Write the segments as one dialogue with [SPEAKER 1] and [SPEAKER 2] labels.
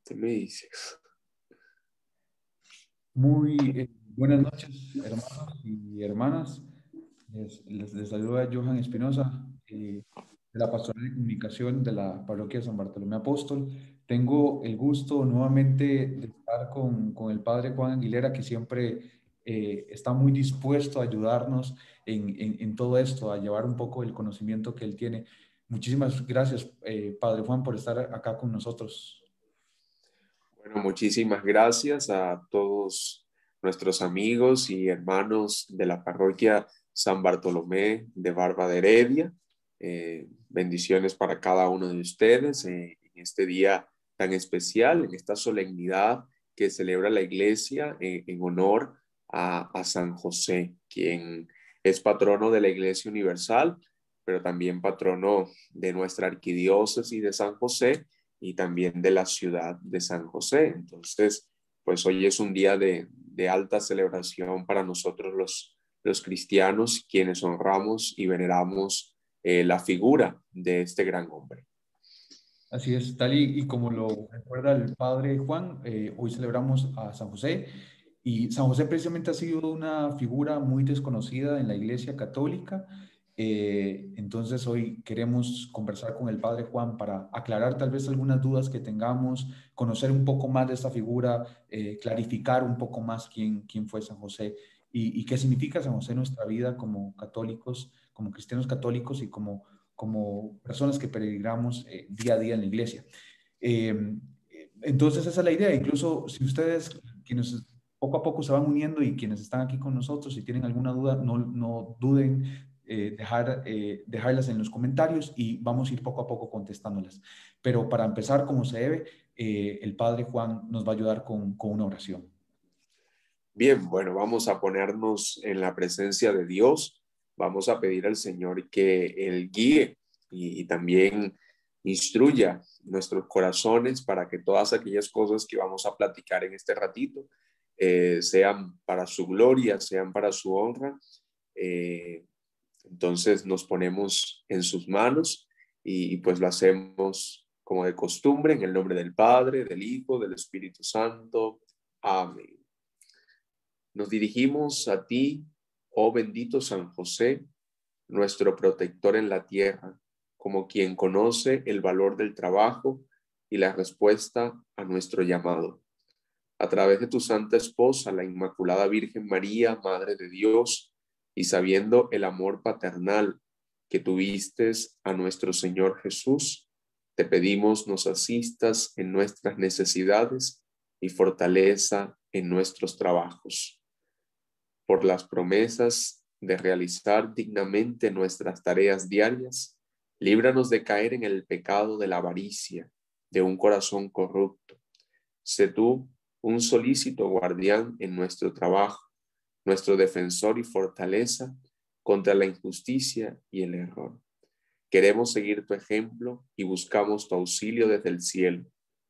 [SPEAKER 1] ¿Qué me dices?
[SPEAKER 2] Muy buenas noches, hermanos y hermanas. Les saluda Johan Espinosa, de la Pastoral de Comunicación de la Parroquia San Bartolomé Apóstol. Tengo el gusto nuevamente de estar con el Padre Juan Aguilera, que siempre está muy dispuesto a ayudarnos en todo esto, a llevar un poco el conocimiento que él tiene. Muchísimas gracias, Padre Juan, por estar acá con nosotros.
[SPEAKER 1] Bueno, muchísimas gracias a todos nuestros amigos y hermanos de la parroquia San Bartolomé de Barba de Heredia. Bendiciones para cada uno de ustedes en este día tan especial, en esta solemnidad que celebra la iglesia en honor a San José, quien es patrono de la Iglesia Universal, pero también patrono de nuestra arquidiócesis de San José y también de la ciudad de San José. Entonces, pues hoy es un día de alta celebración para nosotros los cristianos, quienes honramos y veneramos la figura de este gran hombre.
[SPEAKER 2] Así es, tal y como lo recuerda el Padre Juan, hoy celebramos a San José y San José precisamente ha sido una figura muy desconocida en la Iglesia Católica. Entonces hoy queremos conversar con el Padre Juan para aclarar tal vez algunas dudas que tengamos, conocer un poco más de esta figura, clarificar un poco más quién fue San José y qué significa San José en nuestra vida como católicos, como cristianos católicos y como personas que peregrinamos día a día en la iglesia. Eh, entonces esa es la idea. Incluso si ustedes, quienes poco a poco se van uniendo y quienes están aquí con nosotros, si tienen alguna duda, no duden dejarlas en los comentarios y vamos a ir poco a poco contestándolas. Pero para empezar, como se debe, el Padre Juan nos va a ayudar con una oración.
[SPEAKER 1] Bien, bueno, vamos a ponernos en la presencia de Dios. Vamos a pedir al Señor que Él guíe y también instruya nuestros corazones para que todas aquellas cosas que vamos a platicar en este ratito sean para su gloria, sean para su honra. Eh, entonces nos ponemos en sus manos y pues lo hacemos como de costumbre en el nombre del Padre, del Hijo, del Espíritu Santo. Amén. Nos dirigimos a ti, oh bendito San José, nuestro protector en la tierra, como quien conoce el valor del trabajo y la respuesta a nuestro llamado. A través de tu santa esposa, la Inmaculada Virgen María, Madre de Dios, y sabiendo el amor paternal que tuviste a nuestro Señor Jesús, te pedimos nos asistas en nuestras necesidades y fortaleza en nuestros trabajos. Por las promesas de realizar dignamente nuestras tareas diarias, líbranos de caer en el pecado de la avaricia, de un corazón corrupto. Sé tú un solícito guardián en nuestro trabajo, nuestro defensor y fortaleza contra la injusticia y el error. Queremos seguir tu ejemplo y buscamos tu auxilio desde el cielo.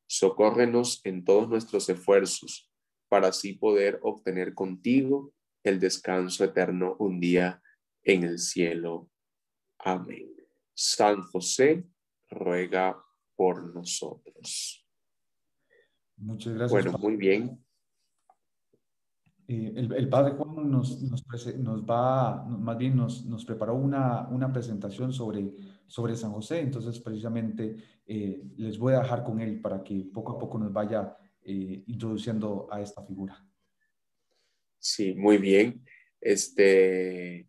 [SPEAKER 1] Socórrenos en todos nuestros esfuerzos para así poder obtener contigo el descanso eterno un día en el cielo. Amén. San José, ruega por nosotros.
[SPEAKER 2] Muchas gracias,
[SPEAKER 1] Bueno,
[SPEAKER 2] Padre.
[SPEAKER 1] muy bien.
[SPEAKER 2] El padre Juan nos va, más bien nos preparó una presentación sobre San José, entonces precisamente les voy a dejar con él para que poco a poco nos vaya introduciendo a esta figura.
[SPEAKER 1] Sí, muy bien.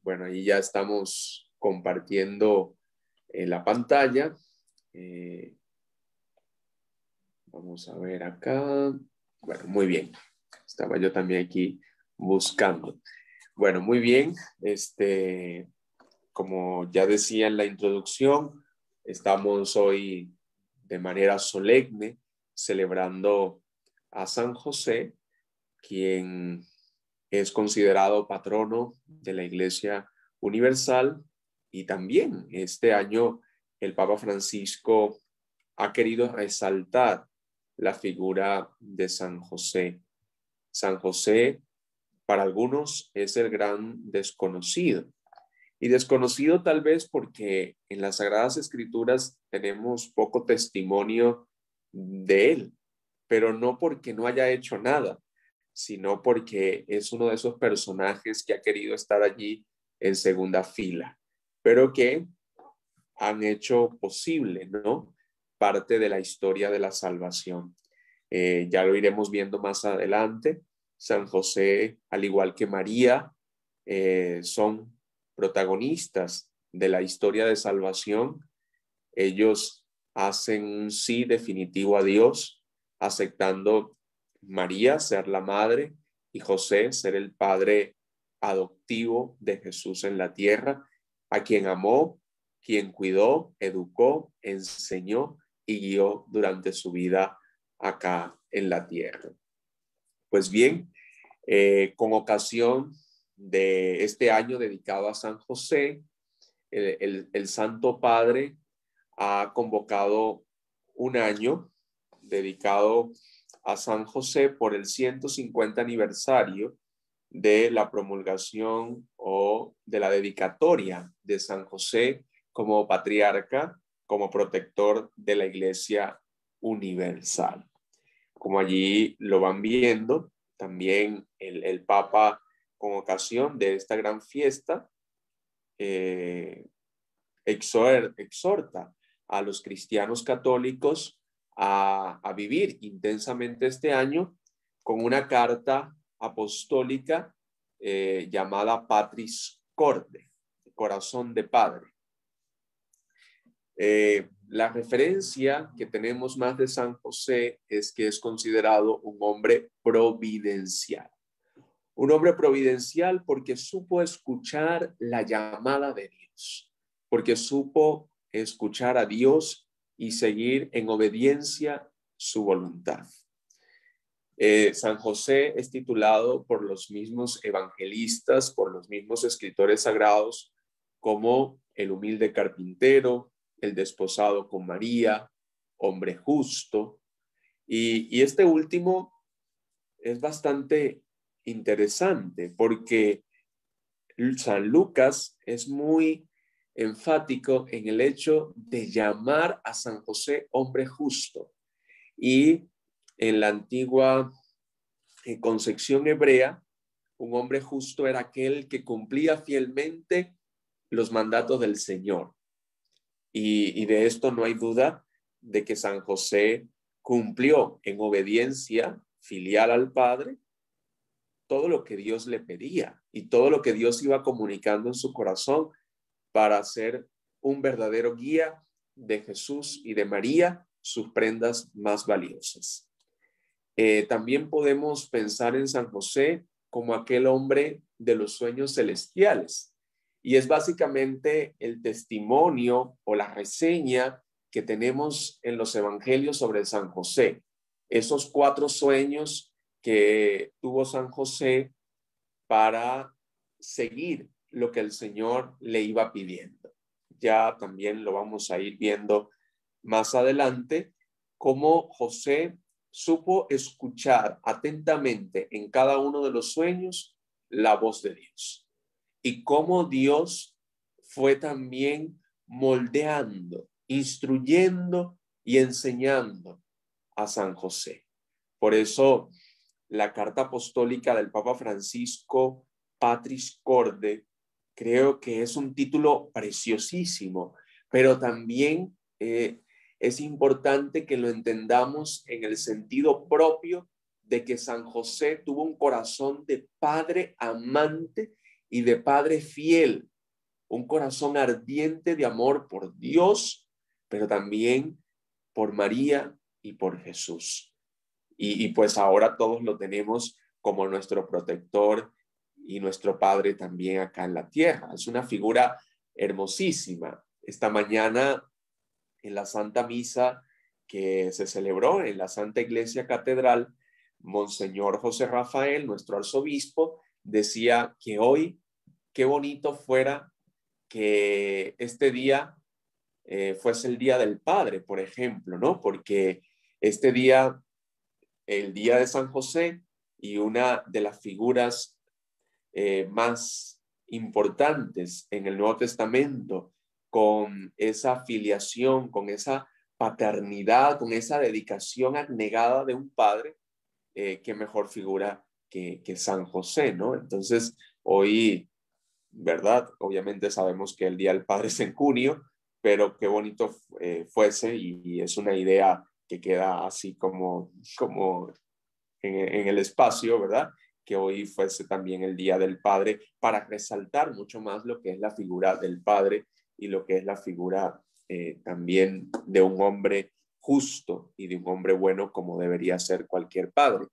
[SPEAKER 1] Bueno, ahí ya estamos compartiendo la pantalla. Eh, Vamos a ver acá. Bueno, muy bien. Estaba yo también aquí buscando. Bueno, muy bien. Como ya decía en la introducción, estamos hoy de manera solemne celebrando a San José, quien es considerado patrono de la Iglesia Universal, y también este año el Papa Francisco ha querido resaltar la figura de San José. San José para algunos es el gran desconocido, y desconocido tal vez porque en las Sagradas Escrituras tenemos poco testimonio de él. pero no porque no haya hecho nada, sino porque es uno de esos personajes que ha querido estar allí en segunda fila, pero que han hecho posible, ¿no?, parte de la historia de la salvación. Ya lo iremos viendo más adelante. San José, al igual que María, son protagonistas de la historia de salvación. Ellos hacen un sí definitivo a Dios, aceptando María ser la madre y José ser el padre adoptivo de Jesús en la tierra, a quien amó, quien cuidó, educó, enseñó y guió durante su vida acá en la tierra. Pues bien, con ocasión de este año dedicado a San José, el Santo Padre ha convocado un año dedicado a San José por el 150 aniversario de la promulgación o de la dedicatoria de San José como patriarca, como protector de la Iglesia universal. Como allí lo van viendo, también el Papa, con ocasión de esta gran fiesta, exhorta a los cristianos católicos a vivir intensamente este año con una carta apostólica llamada Patris Corde, corazón de padre. La referencia que tenemos más de San José es que es considerado un hombre providencial. Un hombre providencial porque supo escuchar la llamada de Dios, porque supo escuchar a Dios y seguir en obediencia su voluntad. San José es titulado por los mismos evangelistas, por los mismos escritores sagrados, como el humilde carpintero, el desposado con María, hombre justo. Y este último es bastante interesante porque San Lucas es muy enfático en el hecho de llamar a San José hombre justo. Y en la antigua concepción hebrea, un hombre justo era aquel que cumplía fielmente los mandatos del Señor. Y de esto no hay duda de que San José cumplió en obediencia filial al Padre todo lo que Dios le pedía y todo lo que Dios iba comunicando en su corazón para ser un verdadero guía de Jesús y de María, sus prendas más valiosas. También podemos pensar en San José como aquel hombre de los sueños celestiales. Y es básicamente el testimonio o la reseña que tenemos en los evangelios sobre San José. Esos 4 sueños que tuvo San José para seguir lo que el Señor le iba pidiendo. Ya también lo vamos a ir viendo más adelante, cómo José supo escuchar atentamente en cada uno de los sueños la voz de Dios y cómo Dios fue también moldeando, instruyendo y enseñando a San José. Por eso la carta apostólica del Papa Francisco, Patris Corde, creo que es un título preciosísimo, pero también es importante que lo entendamos en el sentido propio de que San José tuvo un corazón de padre amante y de padre fiel, un corazón ardiente de amor por Dios, pero también por María y por Jesús. Y pues ahora todos lo tenemos como nuestro protector y nuestro Padre también acá en la tierra. Es una figura hermosísima. Esta mañana en la Santa Misa que se celebró en la Santa Iglesia Catedral, Monseñor José Rafael, nuestro arzobispo, decía que hoy, qué bonito fuera que este día fuese el Día del Padre, por ejemplo, ¿no? Porque este día, el día de San José, y una de las figuras más importantes en el Nuevo Testamento, con esa filiación, con esa paternidad, con esa dedicación abnegada de un padre, qué mejor figura que San José, ¿no? Entonces, hoy, ¿verdad? Obviamente sabemos que el Día del Padre es en junio, pero qué bonito fuese, y es una idea que queda así como en el espacio, ¿verdad? Que hoy fuese también el Día del Padre para resaltar mucho más lo que es la figura del Padre y lo que es la figura también de un hombre justo y de un hombre bueno como debería ser cualquier padre.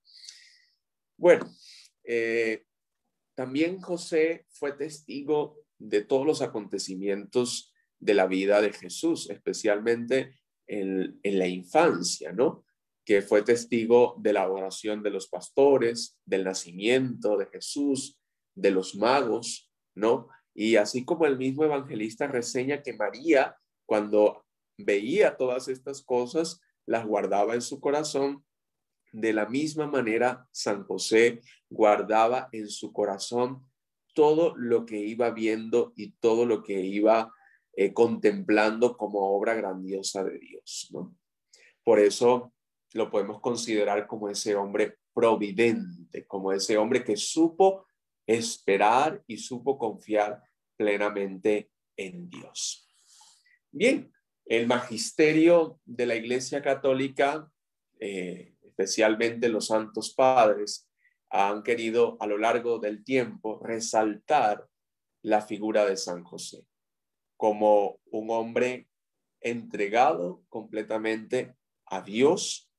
[SPEAKER 1] Bueno, también José fue testigo de todos los acontecimientos de la vida de Jesús, especialmente en la infancia, ¿no? Que fue testigo de la oración de los pastores, del nacimiento de Jesús, de los magos, ¿no? Y así como el mismo evangelista reseña que María, cuando veía todas estas cosas, las guardaba en su corazón. De la misma manera, San José guardaba en su corazón todo lo que iba viendo y todo lo que iba contemplando como obra grandiosa de Dios, ¿no? Por eso lo podemos considerar como ese hombre providente, como ese hombre que supo esperar y supo confiar plenamente en Dios. Bien, el magisterio de la Iglesia Católica, especialmente los santos padres, han querido a lo largo del tiempo resaltar la figura de San José como un hombre entregado completamente a Dios,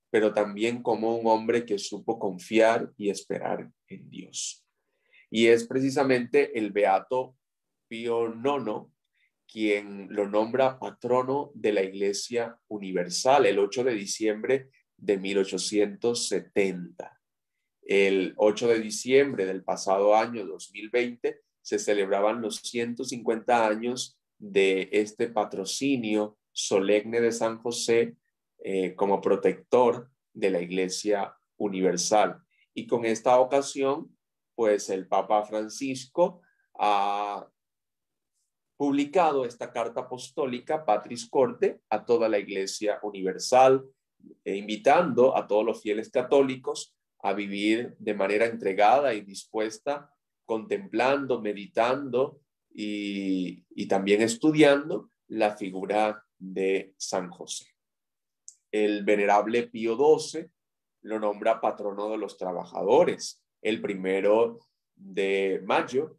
[SPEAKER 1] pero también como un hombre que supo confiar y esperar en Dios. Y es precisamente el beato Pío IX quien lo nombra patrono de la Iglesia Universal el 8 de diciembre de 1870. El 8 de diciembre del pasado año 2020 se celebraban los 150 años de este patrocinio solemne de San José como protector de la Iglesia Universal. Y con esta ocasión, pues el Papa Francisco ha publicado esta carta apostólica, Patris Corde, a toda la Iglesia Universal, invitando a todos los fieles católicos a vivir de manera entregada y dispuesta, contemplando, meditando y también estudiando la figura de San José. El venerable Pío XII lo nombra patrono de los trabajadores el 1 de mayo,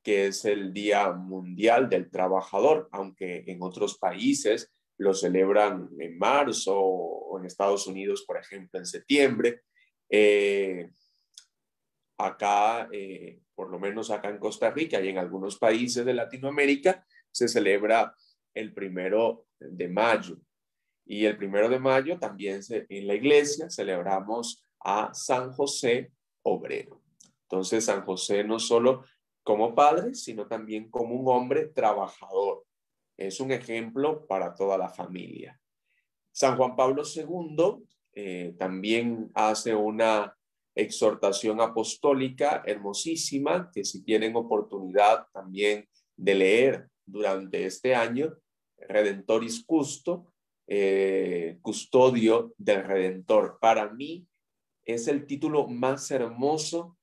[SPEAKER 1] que es el Día Mundial del Trabajador, aunque en otros países lo celebran en marzo o en Estados Unidos, por ejemplo, en septiembre. Acá, por lo menos acá en Costa Rica y en algunos países de Latinoamérica, se celebra el 1 de mayo. Y el 1 de mayo también en la iglesia celebramos a San José Obrero. Entonces, San José no solo como padre, sino también como un hombre trabajador. Es un ejemplo para toda la familia. San Juan Pablo II también hace una exhortación apostólica hermosísima que si tienen oportunidad también de leer durante este año, Redentoris Custo, custodio del Redentor. Para mí es el título más hermoso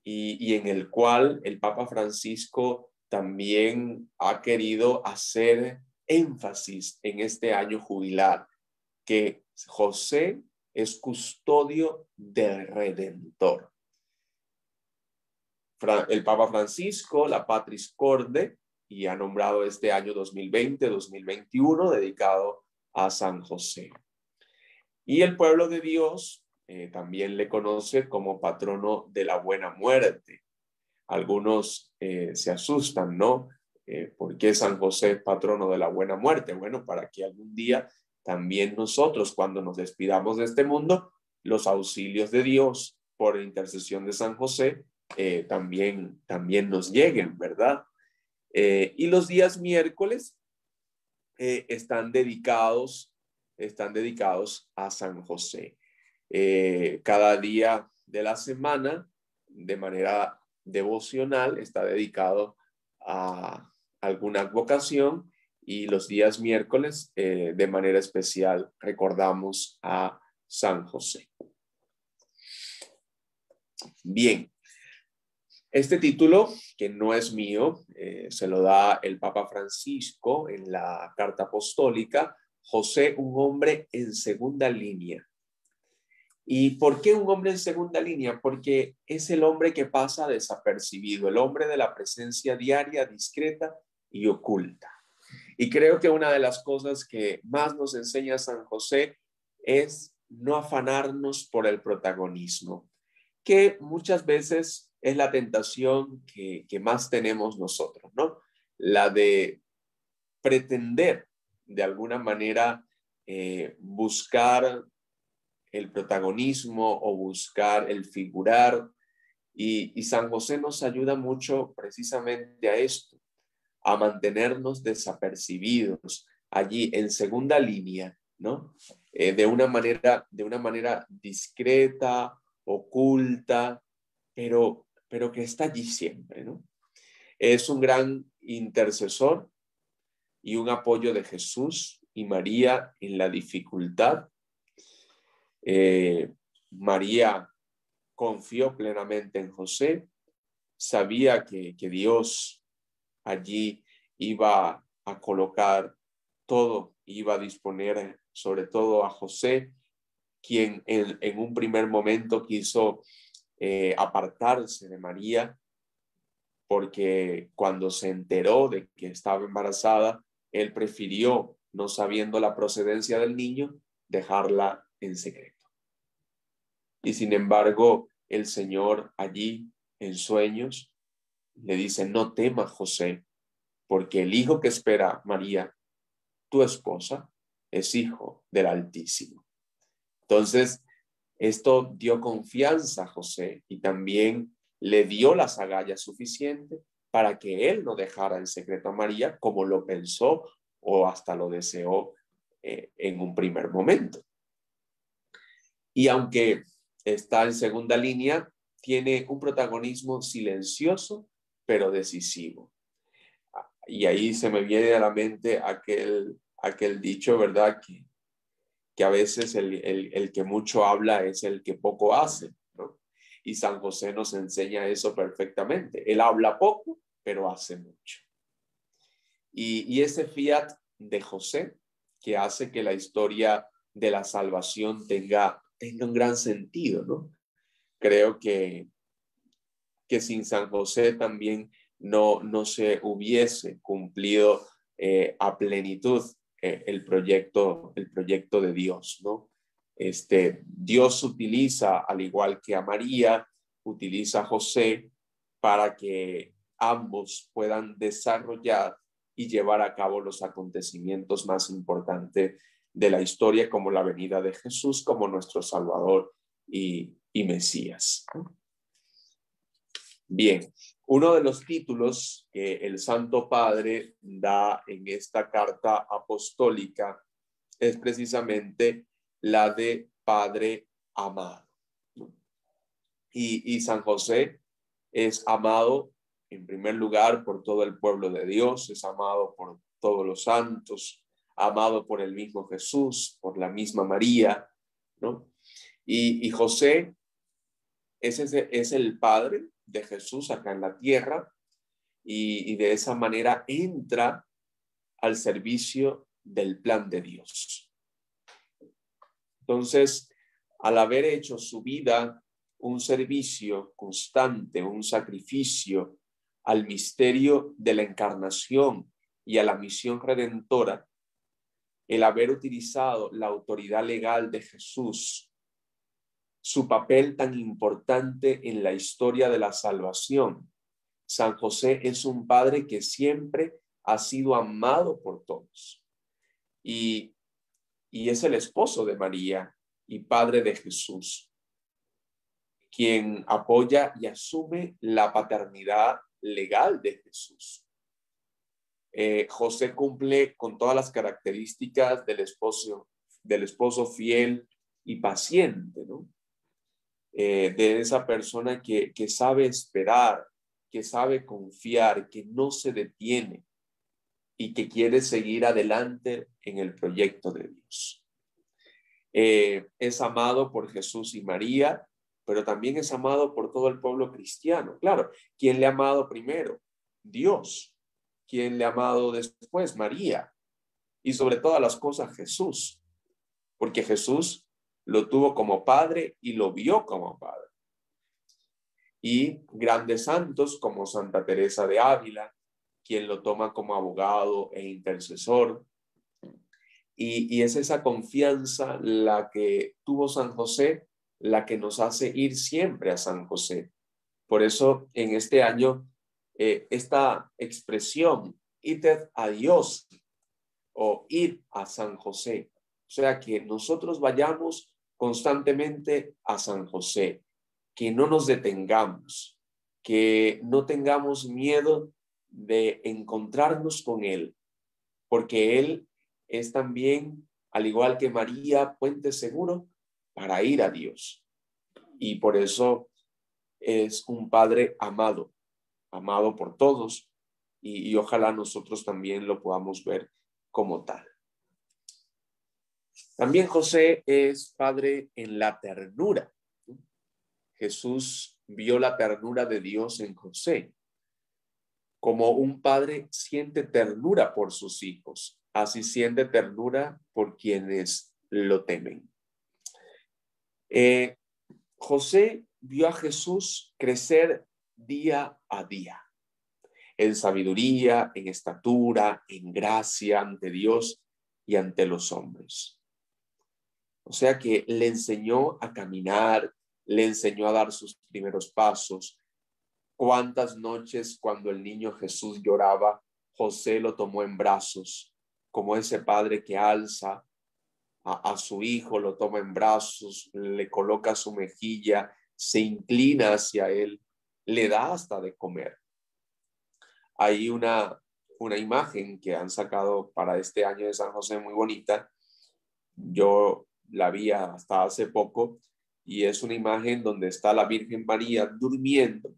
[SPEAKER 1] y en el cual el Papa Francisco también ha querido hacer énfasis en este año jubilar, que José es custodio del Redentor. El Papa Francisco, la Patris Corde, y ha nombrado este año 2020-2021 dedicado a San José. Y el pueblo de Dios también le conoce como patrono de la buena muerte. Algunos se asustan, ¿no? ¿Por qué San José es patrono de la buena muerte? Bueno, para que algún día también nosotros, cuando nos despidamos de este mundo, los auxilios de Dios por intercesión de San José también nos lleguen, ¿verdad? Y los días miércoles están dedicados a San José. Cada día de la semana, de manera devocional, está dedicado a alguna advocación y los días miércoles, de manera especial, recordamos a San José. Bien, este título, que no es mío, se lo da el Papa Francisco en la Carta Apostólica, José, un hombre en segunda línea. ¿Y por qué un hombre en segunda línea? Porque es el hombre que pasa desapercibido, el hombre de la presencia diaria, discreta y oculta. Y creo que una de las cosas que más nos enseña San José es no afanarnos por el protagonismo, que muchas veces es la tentación que más tenemos nosotros, ¿no? La de pretender de alguna manera buscar el protagonismo o buscar el figurar. Y San José nos ayuda mucho precisamente a esto, a mantenernos desapercibidos allí en segunda línea, ¿no? De una manera discreta, oculta, pero que está allí siempre, ¿no? Es un gran intercesor y un apoyo de Jesús y María en la dificultad. María confió plenamente en José, sabía que Dios allí iba a colocar todo, iba a disponer sobre todo a José, quien en un primer momento quiso apartarse de María, porque cuando se enteró de que estaba embarazada, él prefirió, no sabiendo la procedencia del niño, dejarla en secreto. Y sin embargo, el Señor allí en sueños le dice: no temas, José, porque el hijo que espera María, tu esposa, es hijo del Altísimo. Entonces, esto dio confianza a José y también le dio las agallas suficiente para que él no dejara en secreto a María como lo pensó o hasta lo deseó en un primer momento. Y aunque está en segunda línea, tiene un protagonismo silencioso pero decisivo. Y ahí se me viene a la mente aquel dicho, ¿verdad? Que a veces el que mucho habla es el que poco hace, ¿no? Y San José nos enseña eso perfectamente. Él habla poco, pero hace mucho. Y ese fiat de José, que hace que la historia de la salvación tenga un gran sentido, ¿no? Creo que sin San José también no se hubiese cumplido a plenitud el proyecto de Dios, ¿no? Dios utiliza, al igual que a María, utiliza a José para que ambos puedan desarrollar y llevar a cabo los acontecimientos más importantes de la historia, como la venida de Jesús como nuestro Salvador y Mesías. Bien, uno de los títulos que el Santo Padre da en esta carta apostólica es precisamente la de Padre amado. Y San José es amado en primer lugar por todo el pueblo de Dios, es amado por todos los santos, amado por el mismo Jesús, por la misma María, ¿no? Y José es el padre de Jesús acá en la tierra y de esa manera entra al servicio del plan de Dios. Entonces, al haber hecho su vida un servicio constante, un sacrificio al misterio de la encarnación y a la misión redentora, el haber utilizado la autoridad legal de Jesús, su papel tan importante en la historia de la salvación, San José es un padre que siempre ha sido amado por todos y es el esposo de María y padre de Jesús, quien apoya y asume la paternidad legal de Jesús. José cumple con todas las características del esposo fiel y paciente, ¿no? De esa persona que sabe esperar, que sabe confiar, que no se detiene y que quiere seguir adelante en el proyecto de Dios. Es amado por Jesús y María, pero también es amado por todo el pueblo cristiano. Claro, ¿quién le ha amado primero? Dios. ¿Quién le ha amado después? María. Y sobre todas las cosas, Jesús. Porque Jesús lo tuvo como padre y lo vio como padre. Y grandes santos como Santa Teresa de Ávila, quien lo toma como abogado e intercesor. Y es esa confianza la que tuvo San José, la que nos hace ir siempre a San José. Por eso en este año, esta expresión, id a Dios o ir a San José. O sea, que nosotros vayamos constantemente a San José, que no nos detengamos, que no tengamos miedo de encontrarnos con Él, porque Él es también, al igual que María, puente seguro para ir a Dios. Y por eso es un Padre amado, amado por todos, y ojalá nosotros también lo podamos ver como tal. También José es Padre en la ternura. Jesús vio la ternura de Dios en José. Como un padre siente ternura por sus hijos, así siente ternura por quienes lo temen. José vio a Jesús crecer día a día, en sabiduría, en estatura, en gracia ante Dios y ante los hombres. O sea que le enseñó a caminar, le enseñó a dar sus primeros pasos. Cuántas noches cuando el niño Jesús lloraba, José lo tomó en brazos, como ese padre que alza a su hijo, lo toma en brazos, le coloca su mejilla, se inclina hacia él, le da hasta de comer. Hay una imagen que han sacado para este año de San José muy bonita. Yo la vi hasta hace poco y es una imagen donde está la Virgen María durmiendo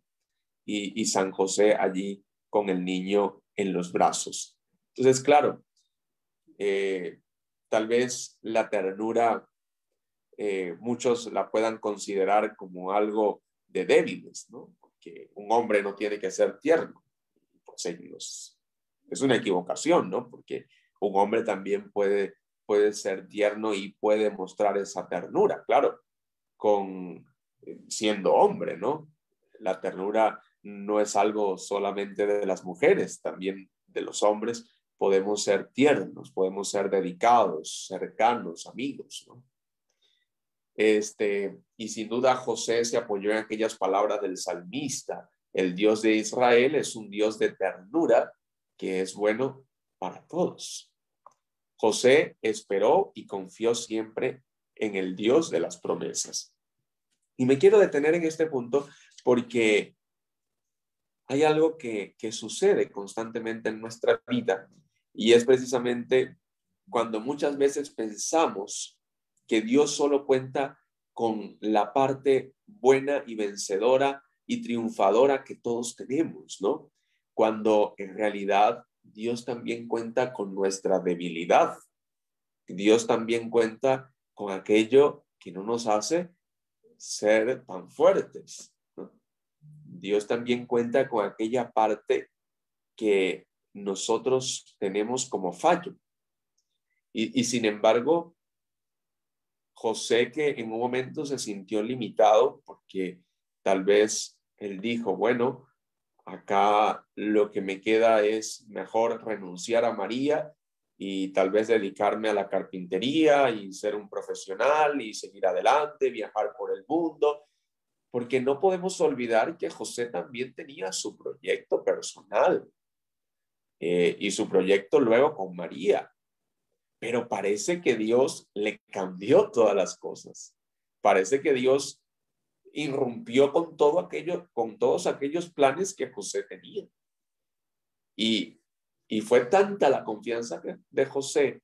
[SPEAKER 1] y San José allí con el niño en los brazos. Entonces, claro, tal vez la ternura muchos la puedan considerar como algo de débiles, ¿no? Porque un hombre no tiene que ser tierno. Pues es una equivocación, ¿no? Porque un hombre también puede ser tierno y puede mostrar esa ternura, claro, siendo hombre, ¿no? La ternura no es algo solamente de las mujeres, también de los hombres podemos ser tiernos, podemos ser dedicados, cercanos, amigos, ¿no? Y sin duda José se apoyó en aquellas palabras del salmista: el Dios de Israel es un Dios de ternura que es bueno para todos. José esperó y confió siempre en el Dios de las promesas. Y me quiero detener en este punto porque hay algo que sucede constantemente en nuestra vida y es precisamente cuando muchas veces pensamos que Dios solo cuenta con la parte buena y vencedora y triunfadora que todos tenemos, ¿no? Cuando en realidad Dios también cuenta con nuestra debilidad. Dios también cuenta con aquello que no nos hace ser tan fuertes, ¿no? Dios también cuenta con aquella parte que nosotros tenemos como fallo. Y sin embargo, José, que en un momento se sintió limitado porque tal vez él dijo, bueno, acá lo que me queda es mejor renunciar a María y tal vez dedicarme a la carpintería y ser un profesional y seguir adelante, viajar por el mundo, porque no podemos olvidar que José también tenía su proyecto personal y su proyecto luego con María. Pero parece que Dios le cambió todas las cosas. Parece que Dios irrumpió con todo aquello, con todos aquellos planes que José tenía. Y fue tanta la confianza que de José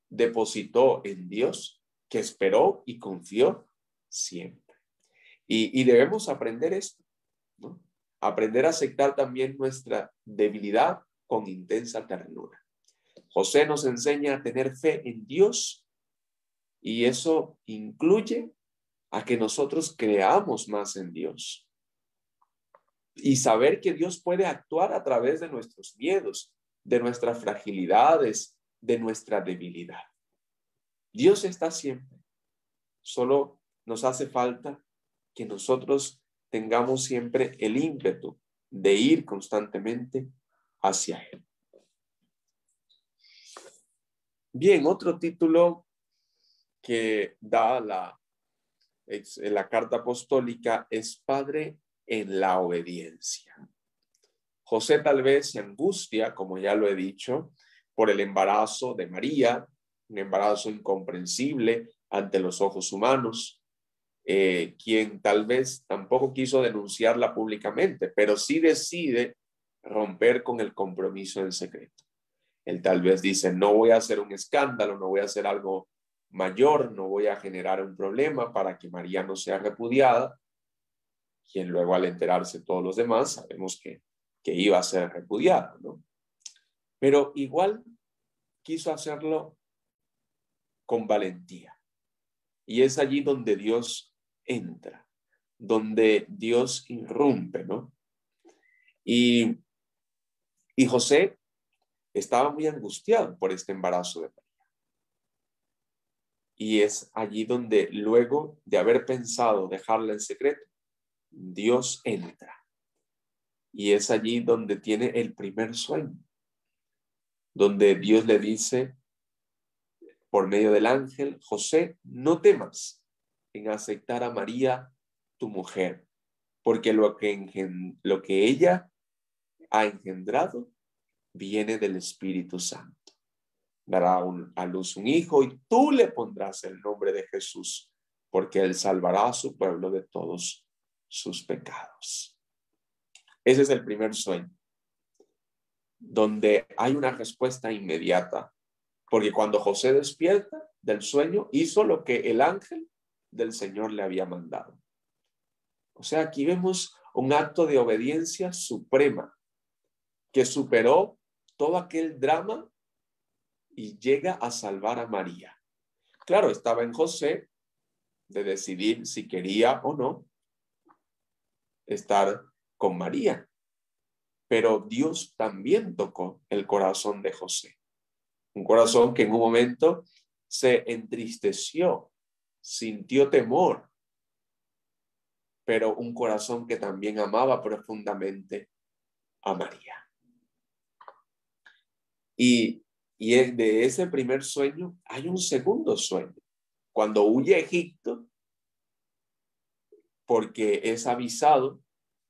[SPEAKER 1] depositó en Dios que esperó y confió siempre. Y debemos aprender esto, ¿no? Aprender a aceptar también nuestra debilidad con intensa ternura. José nos enseña a tener fe en Dios y eso incluye a que nosotros creamos más en Dios y saber que Dios puede actuar a través de nuestros miedos, de nuestras fragilidades, de nuestra debilidad. Dios está siempre. Solo nos hace falta que nosotros tengamos siempre el ímpetu de ir constantemente hacia Él. Bien, otro título que da la carta apostólica es Padre en la obediencia. José tal vez se angustia, como ya lo he dicho, por el embarazo de María, un embarazo incomprensible ante los ojos humanos, quien tal vez tampoco quiso denunciarla públicamente, pero sí decide romper con el compromiso en secreto. Él tal vez dice, no voy a hacer un escándalo, no voy a hacer algo mayor, no voy a generar un problema para que María no sea repudiada, quien luego al enterarse todos los demás sabemos que iba a ser repudiada, ¿no? Pero igual quiso hacerlo con valentía. Y es allí donde Dios entra, donde Dios irrumpe, ¿no? Y José estaba muy angustiado por este embarazo de María. Y es allí donde luego de haber pensado dejarla en secreto, Dios entra. Y es allí donde tiene el primer sueño, donde Dios le dice por medio del ángel, José, no temas en aceptar a María, tu mujer, porque lo que ella ha engendrado viene del Espíritu Santo. Dará a luz un hijo y tú le pondrás el nombre de Jesús, porque él salvará a su pueblo de todos sus pecados. Ese es el primer sueño, donde hay una respuesta inmediata, porque cuando José despierta del sueño, hizo lo que el ángel del Señor le había mandado. O sea, aquí vemos un acto de obediencia suprema que superó todo aquel drama y llega a salvar a María. Claro, estaba en José de decidir si quería o no estar con María, pero Dios también tocó el corazón de José, un corazón que en un momento se entristeció, sintió temor, pero un corazón que también amaba profundamente a María. Y de ese primer sueño hay un segundo sueño. Cuando huye a Egipto, porque es avisado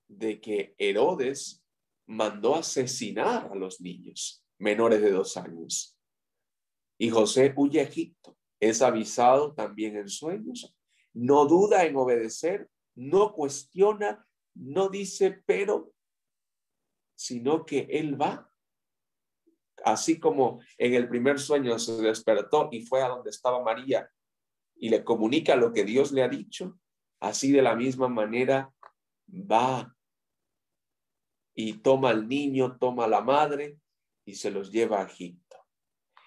[SPEAKER 1] de que Herodes mandó asesinar a los niños menores de 2 años. Y José huye a Egipto. Es avisado también en sueños. No duda en obedecer, no cuestiona, no dice pero, sino que él va. Así como en el primer sueño se despertó y fue a donde estaba María y le comunica lo que Dios le ha dicho, así de la misma manera va y toma al niño, toma a la madre y se los lleva a Egipto.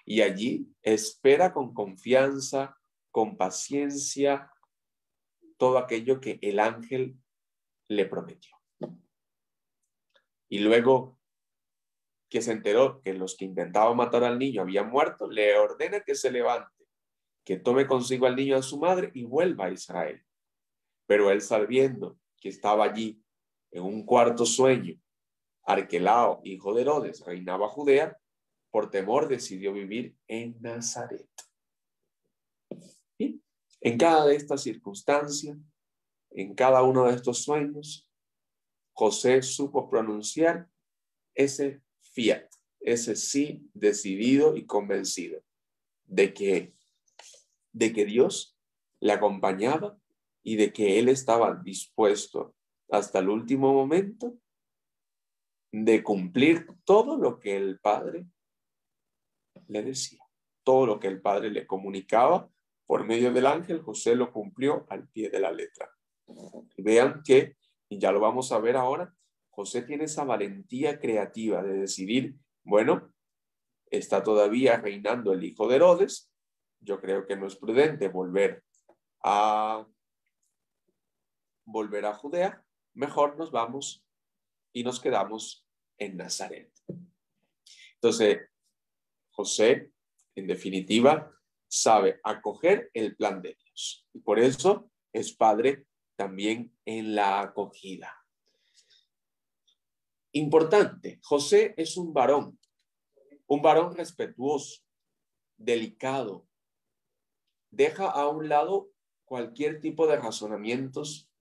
[SPEAKER 1] Y allí espera con confianza, con paciencia, todo aquello que el ángel le prometió. Y luego que se enteró que los que intentaban matar al niño habían muerto, le ordena que se levante, que tome consigo al niño a su madre y vuelva a Israel. Pero él, sabiendo que estaba allí en un cuarto sueño, Arquelao, hijo de Herodes, reinaba Judea, por temor decidió vivir en Nazaret. ¿Sí? En cada de estas circunstancias, en cada uno de estos sueños, José supo pronunciar ese fiat, ese sí decidido y convencido de que Dios le acompañaba y de que él estaba dispuesto hasta el último momento de cumplir todo lo que el Padre le decía, todo lo que el Padre le comunicaba por medio del ángel. José lo cumplió al pie de la letra. Y vean que, y ya lo vamos a ver ahora, José tiene esa valentía creativa de decidir Bueno, está todavía reinando el hijo de Herodes. Yo creo que no es prudente volver a Judea. Mejor nos vamos y nos quedamos en Nazaret. Entonces, José, en definitiva, sabe acoger el plan de Dios. Y por eso es padre también en la acogida. Importante, José es un varón respetuoso, delicado. Deja a un lado cualquier tipo de razonamientos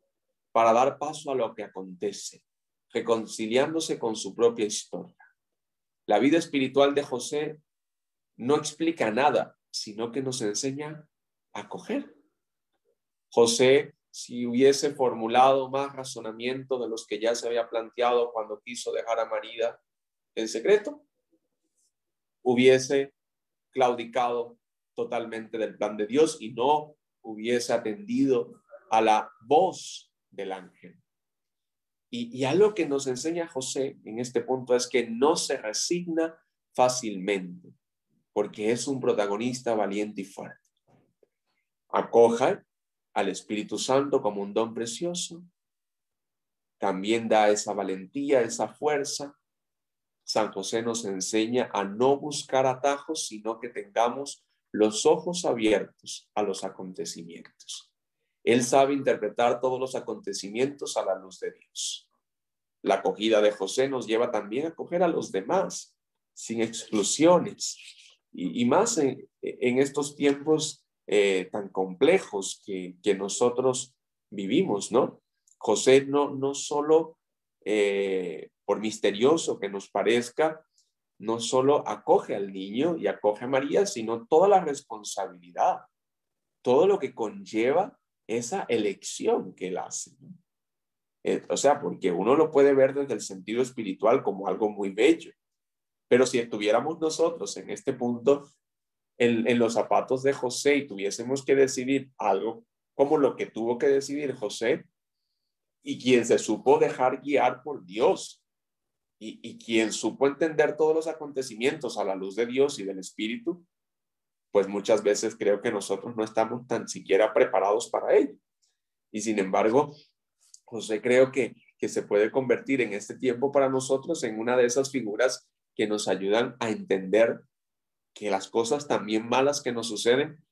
[SPEAKER 1] para dar paso a lo que acontece, reconciliándose con su propia historia. La vida espiritual de José no explica nada, sino que nos enseña a acoger. José, si hubiese formulado más razonamiento de los que ya se había planteado cuando quiso dejar a María en secreto, hubiese claudicado totalmente del plan de Dios y no hubiese atendido a la voz del ángel. Y algo que nos enseña José en este punto es que no se resigna fácilmente, porque es un protagonista valiente y fuerte. Acoja al Espíritu Santo como un don precioso. También da esa valentía, esa fuerza. San José nos enseña a no buscar atajos, sino que tengamos los ojos abiertos a los acontecimientos. Él sabe interpretar todos los acontecimientos a la luz de Dios. La acogida de José nos lleva también a acoger a los demás, sin exclusiones. Y más en estos tiempos tan complejos que nosotros vivimos, ¿no? José no solo, por misterioso que nos parezca, no solo acoge al niño y acoge a María, sino toda la responsabilidad, todo lo que conlleva esa elección que él hace, ¿no? O sea, porque uno lo puede ver desde el sentido espiritual como algo muy bello, pero si estuviéramos nosotros en este punto, en los zapatos de José y tuviésemos que decidir algo como lo que tuvo que decidir José, y quien se supo dejar guiar por Dios, y quien supo entender todos los acontecimientos a la luz de Dios y del Espíritu, pues muchas veces creo que nosotros no estamos tan siquiera preparados para ello. Y sin embargo, José creo que se puede convertir en este tiempo para nosotros en una de esas figuras que nos ayudan a entender que las cosas también malas que nos suceden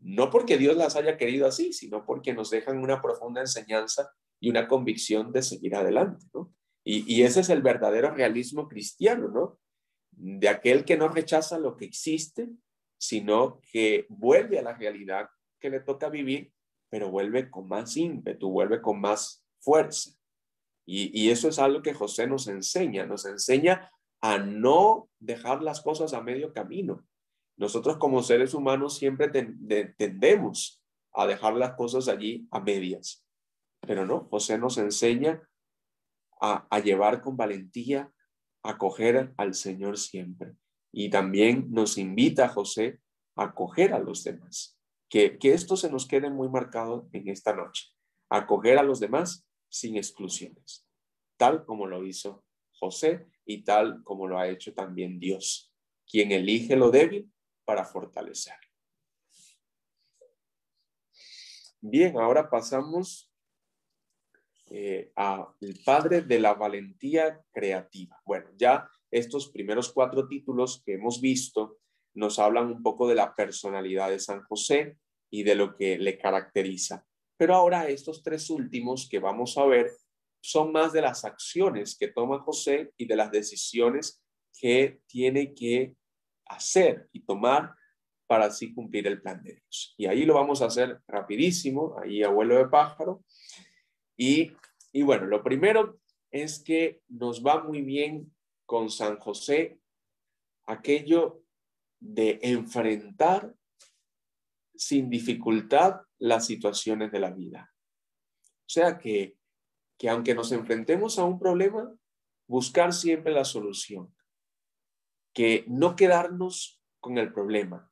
[SPEAKER 1] no porque Dios las haya querido así, sino porque nos dejan una profunda enseñanza y una convicción de seguir adelante, ¿no? Y ese es el verdadero realismo cristiano, ¿no? De aquel que no rechaza lo que existe, sino que vuelve a la realidad que le toca vivir, pero vuelve con más ímpetu, vuelve con más fuerza. Y eso es algo que José nos enseña a no dejar las cosas a medio camino. Nosotros como seres humanos siempre tendemos a dejar las cosas allí a medias, pero no, José nos enseña a llevar con valentía, a acoger al Señor siempre. Y también nos invita a José a acoger a los demás. Que esto se nos quede muy marcado en esta noche. Acoger a los demás sin exclusiones, tal como lo hizo José y tal como lo ha hecho también Dios, quien elige lo débil para fortalecer. Bien, ahora pasamos al padre de la valentía creativa. Bueno, ya estos primeros 4 títulos que hemos visto nos hablan un poco de la personalidad de San José y de lo que le caracteriza. Pero ahora estos 3 últimos que vamos a ver son más de las acciones que toma José y de las decisiones que tiene que hacer y tomar para así cumplir el plan de Dios. Y ahí lo vamos a hacer rapidísimo, ahí a vuelo de pájaro. Y bueno, lo primero es que nos va muy bien con San José aquello de enfrentar sin dificultad las situaciones de la vida. O sea que aunque nos enfrentemos a un problema, buscar siempre la solución. Que no quedarnos con el problema,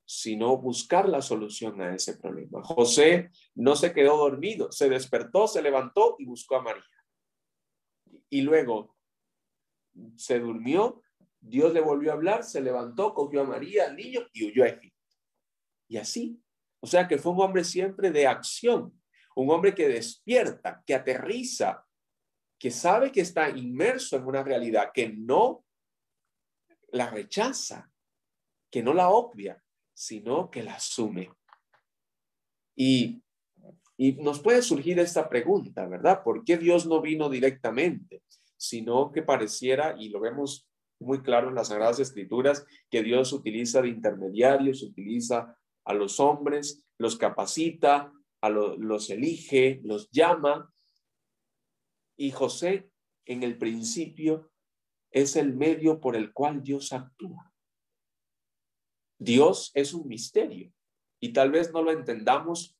[SPEAKER 1] sino buscar la solución a ese problema. José no se quedó dormido, se despertó, se levantó y buscó a María. Y luego se durmió, Dios le volvió a hablar, se levantó, cogió a María, al niño y huyó a Egipto. Y así, o sea que fue un hombre siempre de acción, un hombre que despierta, que aterriza, que sabe que está inmerso en una realidad, que no la rechaza, que no la obvia, sino que la asume. Y nos puede surgir esta pregunta, ¿verdad? ¿Por qué Dios no vino directamente? Sino que pareciera, y lo vemos muy claro en las Sagradas Escrituras, que Dios utiliza de intermediarios, utiliza a los hombres, los capacita, los elige, los llama. Y José, en el principio, es el medio por el cual Dios actúa. Dios es un misterio y tal vez no lo entendamos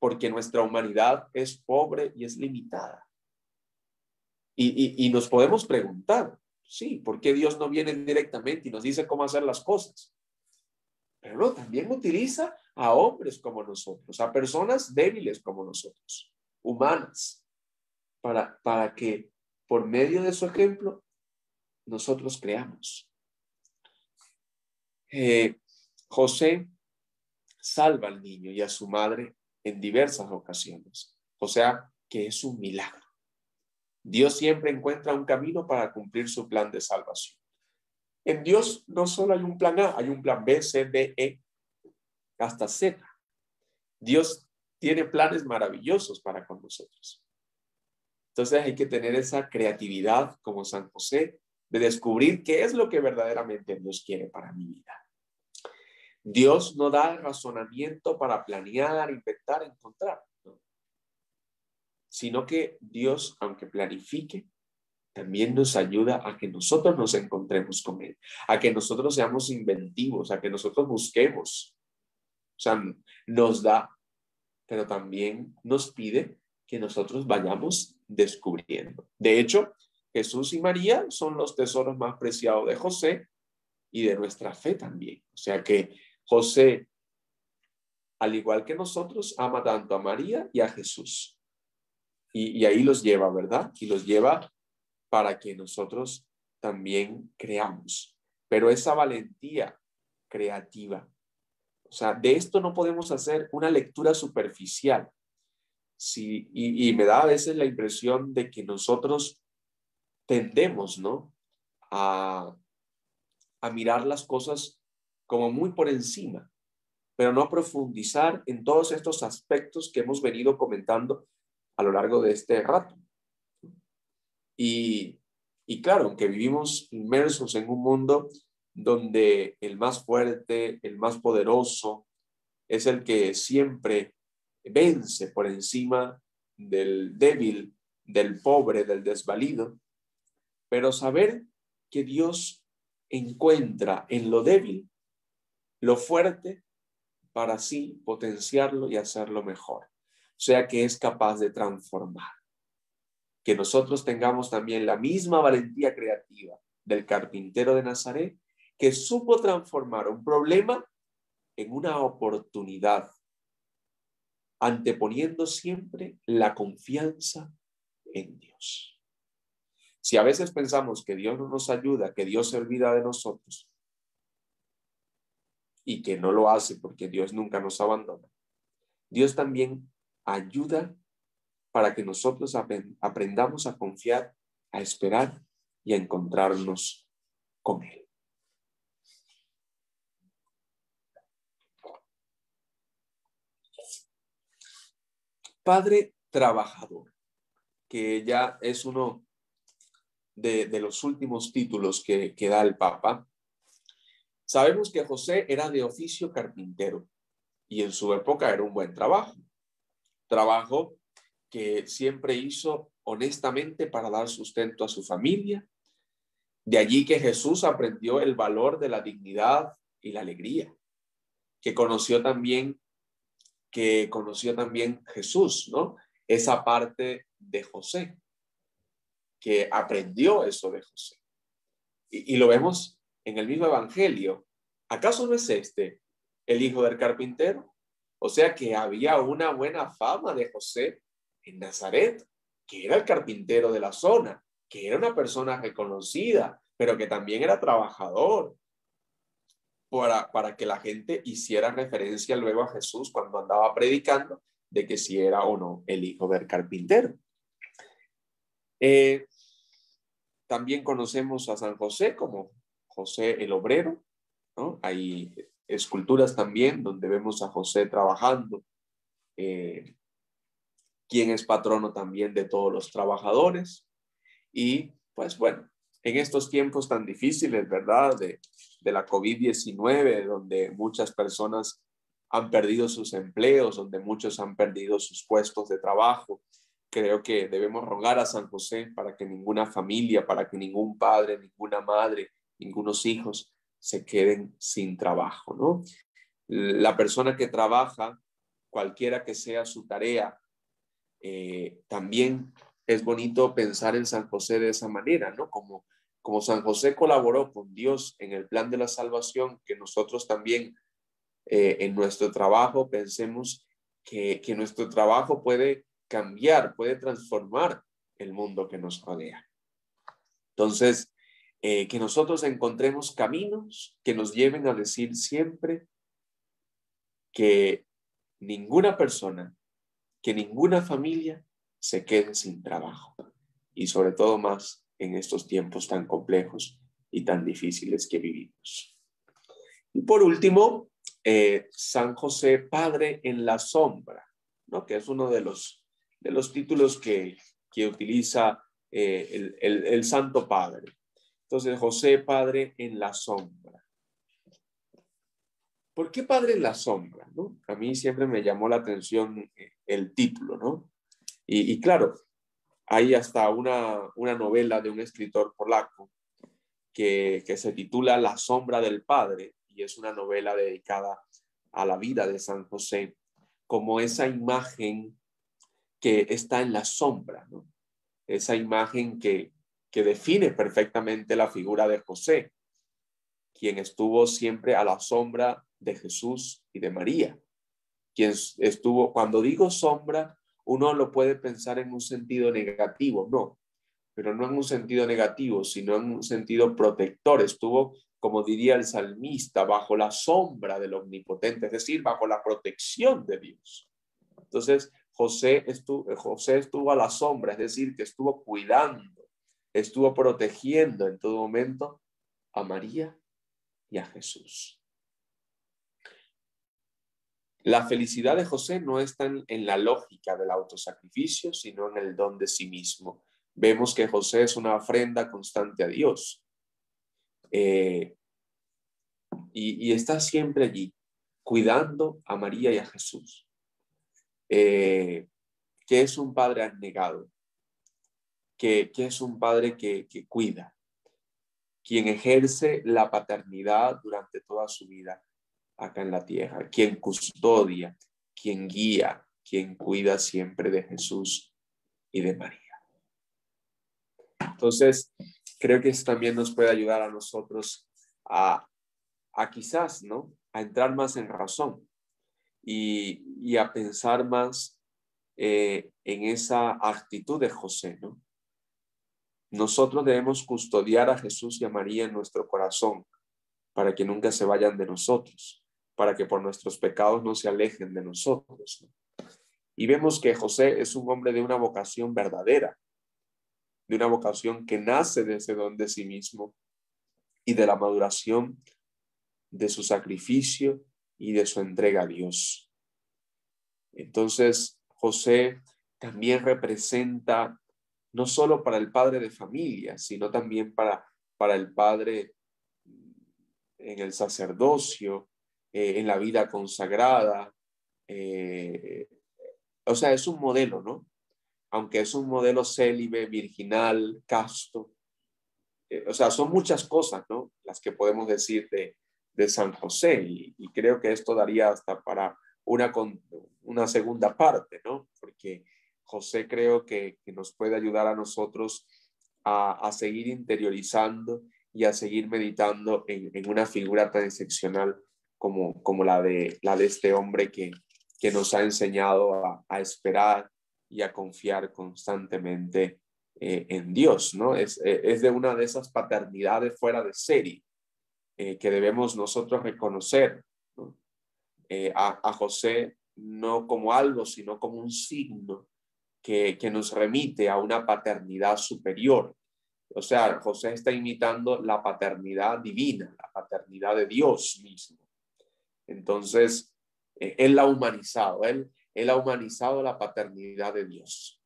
[SPEAKER 1] porque nuestra humanidad es pobre y es limitada. Y nos podemos preguntar, sí, ¿por qué Dios no viene directamente y nos dice cómo hacer las cosas? Pero no, también utiliza a hombres como nosotros, a personas débiles como nosotros, humanas, para que por medio de su ejemplo nosotros creamos. José salva al niño y a su madre en diversas ocasiones. O sea, que es un milagro. Dios siempre encuentra un camino para cumplir su plan de salvación. En Dios no solo hay un plan A, hay un plan B, C, D, E, hasta Z. Dios tiene planes maravillosos para con nosotros. Entonces hay que tener esa creatividad como San José de descubrir qué es lo que verdaderamente Dios quiere para mi vida. Dios no da razonamiento para planear, inventar, encontrar, ¿no? Sino que Dios, aunque planifique, también nos ayuda a que nosotros nos encontremos con Él, a que nosotros seamos inventivos, a que nosotros busquemos. O sea, nos da, pero también nos pide que nosotros vayamos descubriendo. De hecho, Jesús y María son los tesoros más preciados de José y de nuestra fe también. O sea que José, al igual que nosotros, ama tanto a María y a Jesús. Y ahí los lleva, ¿verdad? Y los lleva para que nosotros también creamos. Pero esa valentía creativa, o sea, de esto no podemos hacer una lectura superficial. Sí, y me da a veces la impresión de que nosotros tendemos, ¿no? A mirar las cosas como muy por encima, pero no profundizar en todos estos aspectos que hemos venido comentando a lo largo de este rato. Y claro, aunque vivimos inmersos en un mundo donde el más fuerte, el más poderoso, es el que siempre vence por encima del débil, del pobre, del desvalido, pero saber que Dios encuentra en lo débil lo fuerte para así potenciarlo y hacerlo mejor. O sea que es capaz de transformar. Que nosotros tengamos también la misma valentía creativa del carpintero de Nazaret, que supo transformar un problema en una oportunidad, anteponiendo siempre la confianza en Dios. Si a veces pensamos que Dios no nos ayuda, que Dios se olvida de nosotros y que no lo hace porque Dios nunca nos abandona, Dios también ayuda para que nosotros aprendamos a confiar, a esperar y a encontrarnos con Él. Padre trabajador, que ya es uno de los últimos títulos que da el Papa. Sabemos que José era de oficio carpintero y en su época era un buen trabajo que siempre hizo honestamente para dar sustento a su familia. De allí que Jesús aprendió el valor de la dignidad y la alegría, que conoció también Jesús, ¿no? Esa parte de José, que aprendió eso de José. Y lo vemos en el mismo evangelio. ¿Acaso no es este el hijo del carpintero? O sea que había una buena fama de José en Nazaret, que era el carpintero de la zona, que era una persona reconocida, pero que también era trabajador, para que la gente hiciera referencia luego a Jesús cuando andaba predicando de que si era o no el hijo del carpintero. También conocemos a San José como José el obrero, ¿no? Hay esculturas también donde vemos a José trabajando, quien es patrono también de todos los trabajadores. Y pues bueno, en estos tiempos tan difíciles, ¿verdad? De la COVID-19, donde muchas personas han perdido sus empleos, donde muchos han perdido sus puestos de trabajo, creo que debemos rogar a San José para que ninguna familia, para que ningún padre, ninguna madre, ningunos hijos se queden sin trabajo, ¿no? La persona que trabaja, cualquiera que sea su tarea, también es bonito pensar en San José de esa manera, ¿no? Como San José colaboró con Dios en el plan de la salvación, que nosotros también en nuestro trabajo pensemos que nuestro trabajo puede cambiar, puede transformar el mundo que nos rodea. Entonces, que nosotros encontremos caminos que nos lleven a decir siempre que ninguna persona, que ninguna familia se quede sin trabajo, y sobre todo más en estos tiempos tan complejos y tan difíciles que vivimos. Y por último, San José, Padre en la sombra, ¿no? Que es uno de los títulos que utiliza el Santo Padre. Entonces, José, Padre en la sombra. ¿Por qué Padre en la sombra, no? A mí siempre me llamó la atención el título, ¿no? Y claro, hay hasta una novela de un escritor polaco que se titula La sombra del Padre, y es una novela dedicada a la vida de San José, como esa imagen que está en la sombra, ¿no? Esa imagen que define perfectamente la figura de José, quien estuvo siempre a la sombra de Jesús y de María, quien estuvo, cuando digo sombra, uno lo puede pensar en un sentido negativo, no, pero no en un sentido negativo, sino en un sentido protector. Estuvo, como diría el salmista, bajo la sombra del Omnipotente, es decir, bajo la protección de Dios. Entonces, José estuvo a la sombra, es decir, que estuvo cuidando, estuvo protegiendo en todo momento a María y a Jesús. La felicidad de José no está en la lógica del autosacrificio, sino en el don de sí mismo. Vemos que José es una ofrenda constante a Dios, y está siempre allí, cuidando a María y a Jesús, que es un padre abnegado, que es un padre que cuida, quien ejerce la paternidad durante toda su vida acá en la tierra, quien custodia, quien guía, quien cuida siempre de Jesús y de María. Entonces, creo que eso también nos puede ayudar a nosotros a quizás, ¿no? A entrar más en razón y a pensar más en esa actitud de José, ¿no? Nosotros debemos custodiar a Jesús y a María en nuestro corazón para que nunca se vayan de nosotros, para que por nuestros pecados no se alejen de nosotros, ¿no? Y vemos que José es un hombre de una vocación verdadera, de una vocación que nace de ese don de sí mismo y de la maduración de su sacrificio y de su entrega a Dios. Entonces, José también representa no solo para el padre de familia, sino también para el padre en el sacerdocio, en la vida consagrada. O sea, es un modelo, ¿no? Aunque es un modelo célibe, virginal, casto. O sea, son muchas cosas, ¿no? Las que podemos decir de San José, y creo que esto daría hasta para una segunda parte, ¿no? Porque José creo que nos puede ayudar a nosotros a seguir interiorizando y a seguir meditando en una figura tan excepcional como la de este hombre que nos ha enseñado a esperar y a confiar constantemente en Dios, ¿no? Es de una de esas paternidades fuera de serie que debemos nosotros reconocer, ¿no? A José no como algo, sino como un signo que nos remite a una paternidad superior. O sea, José está imitando la paternidad divina, la paternidad de Dios mismo. Entonces, él la ha humanizado, él ha humanizado la paternidad de Dios.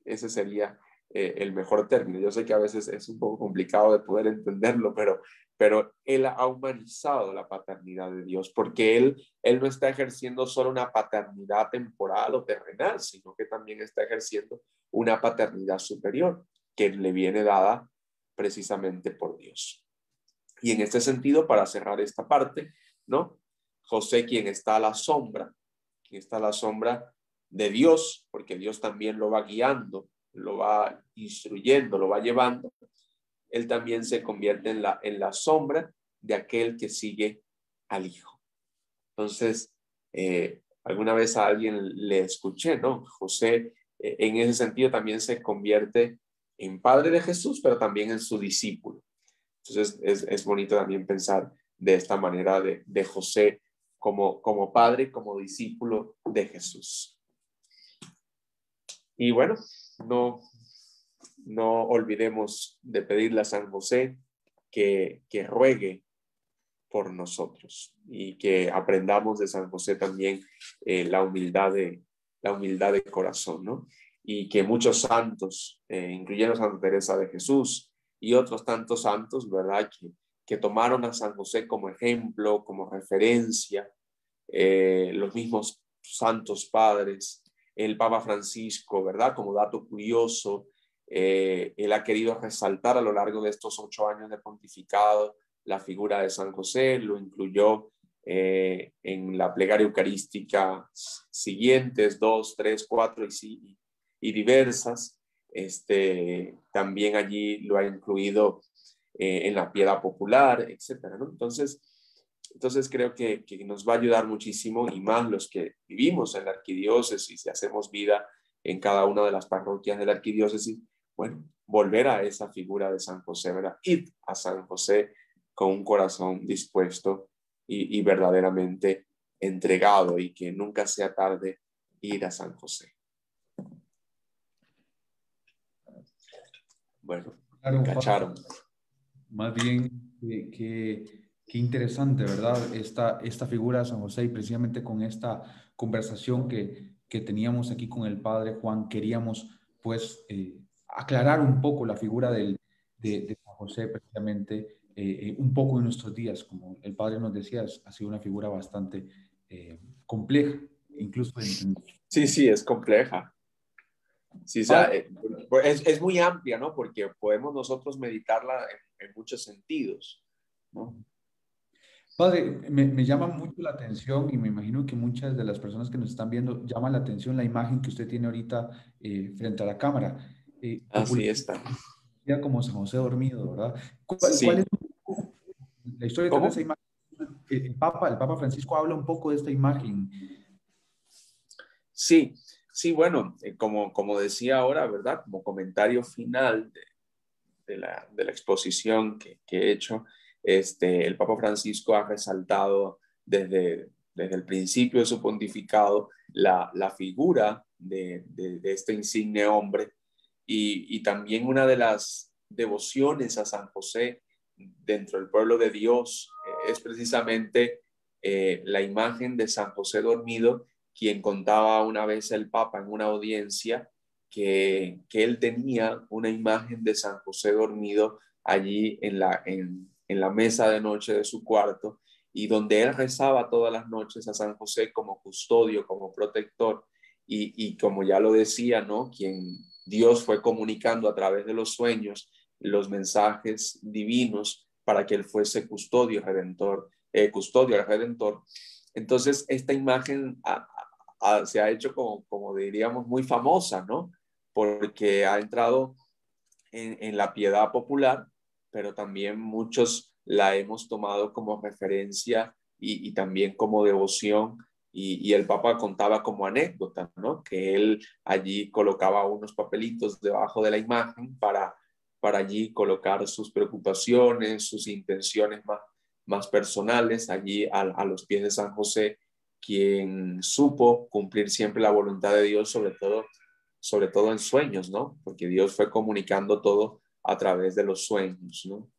[SPEAKER 1] Ese sería el mejor término. Yo sé que a veces es un poco complicado de poder entenderlo, pero él ha humanizado la paternidad de Dios, porque él no está ejerciendo solo una paternidad temporal o terrenal, sino que también está ejerciendo una paternidad superior que le viene dada precisamente por Dios. Y en este sentido, para cerrar esta parte, ¿no? José, quien está a la sombra de Dios, porque Dios también lo va guiando, lo va instruyendo, lo va llevando, él también se convierte en la sombra de aquel que sigue al Hijo. Entonces, alguna vez a alguien le escuché, ¿no? José, en ese sentido, también se convierte en padre de Jesús, pero también en su discípulo. Entonces, es bonito también pensar de esta manera de José como padre, como discípulo de Jesús. Y bueno, no olvidemos de pedirle a San José que ruegue por nosotros y que aprendamos de San José también la humildad de corazón, ¿no? Y que muchos santos, incluyendo Santa Teresa de Jesús y otros tantos santos, ¿verdad? Que tomaron a San José como ejemplo, como referencia, los mismos santos padres, el Papa Francisco, ¿verdad? Como dato curioso, él ha querido resaltar a lo largo de estos 8 años de pontificado la figura de San José, lo incluyó en la plegaria eucarística siguientes, 2, 3, 4 y diversas. También allí lo ha incluido en la piedad popular, etcétera, ¿no? Entonces creo que nos va a ayudar muchísimo, y más los que vivimos en la arquidiócesis y hacemos vida en cada una de las parroquias de la arquidiócesis, bueno, volver a esa figura de San José, ¿verdad? Ir a San José con un corazón dispuesto y verdaderamente entregado, y que nunca sea tarde ir a San José. Bueno,
[SPEAKER 2] Claro,
[SPEAKER 1] me cacharon.
[SPEAKER 2] más bien, qué interesante, ¿verdad? Esta figura de San José, y precisamente con esta conversación que teníamos aquí con el padre Juan, queríamos pues aclarar un poco la figura de San José, precisamente un poco en nuestros días. Como el padre nos decía, ha sido una figura bastante compleja, incluso de entender.
[SPEAKER 1] Sí, es compleja. Sí, o sea,
[SPEAKER 2] Padre,
[SPEAKER 1] es muy amplia, ¿no? Porque podemos nosotros meditarla en muchos sentidos, ¿no?
[SPEAKER 2] Padre, me llama mucho la atención, y me imagino que muchas de las personas que nos están viendo llaman la atención la imagen que usted tiene ahorita frente a la cámara.
[SPEAKER 1] Así está.
[SPEAKER 2] Popular como San José dormido, ¿verdad? ¿Cuál es
[SPEAKER 1] Sí.
[SPEAKER 2] la historia detrás de esa
[SPEAKER 1] ¿Cómo?
[SPEAKER 2] imagen? El Papa Francisco habla un poco de esta imagen.
[SPEAKER 1] Sí, bueno, como decía ahora, ¿verdad? Como comentario final de la exposición que he hecho, el Papa Francisco ha resaltado desde el principio de su pontificado la figura de este insigne hombre, y también una de las devociones a San José dentro del pueblo de Dios es precisamente la imagen de San José dormido, quien contaba una vez el Papa en una audiencia que él tenía una imagen de San José dormido allí en la mesa de noche de su cuarto, y donde él rezaba todas las noches a San José como custodio, como protector, y como ya lo decía, ¿no? Quien Dios fue comunicando a través de los sueños los mensajes divinos para que él fuese custodio al Redentor. Entonces, esta imagen se ha hecho como diríamos muy famosa, ¿no? Porque ha entrado en la piedad popular, pero también muchos la hemos tomado como referencia y también como devoción y el Papa contaba como anécdota, ¿no? Que él allí colocaba unos papelitos debajo de la imagen para allí colocar sus preocupaciones, sus intenciones más personales, allí a los pies de San José, quien supo cumplir siempre la voluntad de Dios, sobre todo en sueños, ¿no? Porque Dios fue comunicando todo a través de los sueños, ¿no?